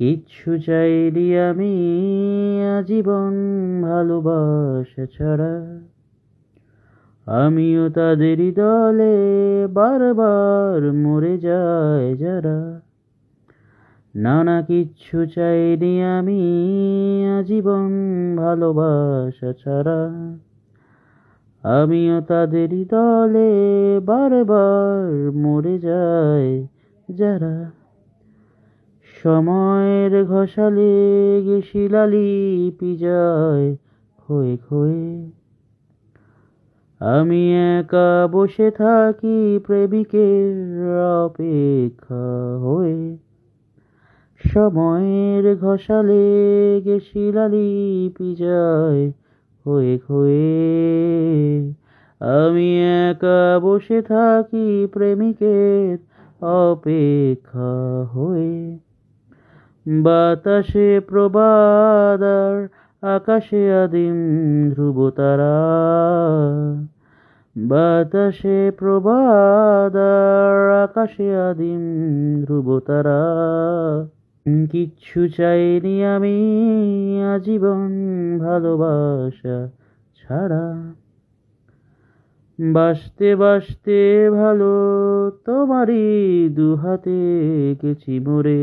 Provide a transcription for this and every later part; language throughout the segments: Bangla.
কিচ্ছু চাইনি আমি আজীবন ভালোবাসা ছাড়া। আমিও তাদেরই দলে বারবার মরে যায় যারা। না না কিচ্ছু চাইনি আমি আজীবন ভালোবাসা ছাড়া। আমিও তাদেরই দলে বারবার মরে যায় যারা। সময়ের ঘষালে শিলালিপি যায় ক্ষয়ে ক্ষয়ে। আমি একা বসে থাকি প্রেমিকের অপেক্ষা হয়ে। সময়ের ঘষালে শিলালিপি যায় ক্ষয়ে ক্ষয়ে। আমি একা বসে থাকি প্রেমিকের অপেক্ষা হয়ে। বাতাসে প্রবাদ আর আকাশে আদিম ধ্রুবতারা। বাতাসে প্রবাদ আর আকাশে আদিম ধ্রুবতারা। কিচ্ছু চাইনি আমি আজীবন ভালোবাসা ছাড়া। বাসতে বাসতে ভালো তোমারই দুহাতে গেছি মরে।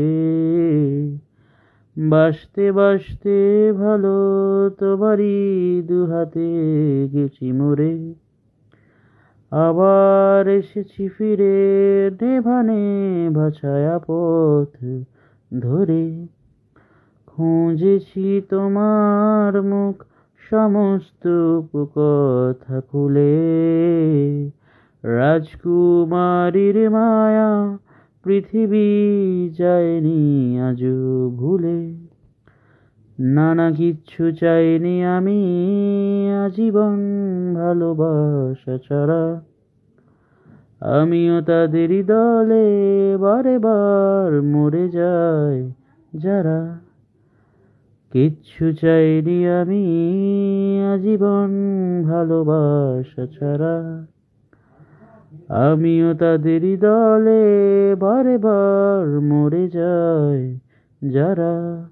বাসতে বাসতে ভালো তোমারই দুহাতে গেছি মরে। আবার এসেছি ফিরে নেভা নেভা ছায়াপথ ধরে। খুঁজেছি তোমার মুখ সমস্ত কথা খুলে। রাজকুমারীর মায়া পৃথিবী যায়নি আজও ভুলে। না না কিচ্ছু চাইনি আমি আজীবন ভালোবাসা ছাড়া। আমিও তাদেরই দলে বারে বার মরে যায় যারা। কিচ্ছু চাইনি আমি আজীবন ভালোবাসা ছাড়া। আমিও তাদেরই দলে বারে বার মরে যায় যারা।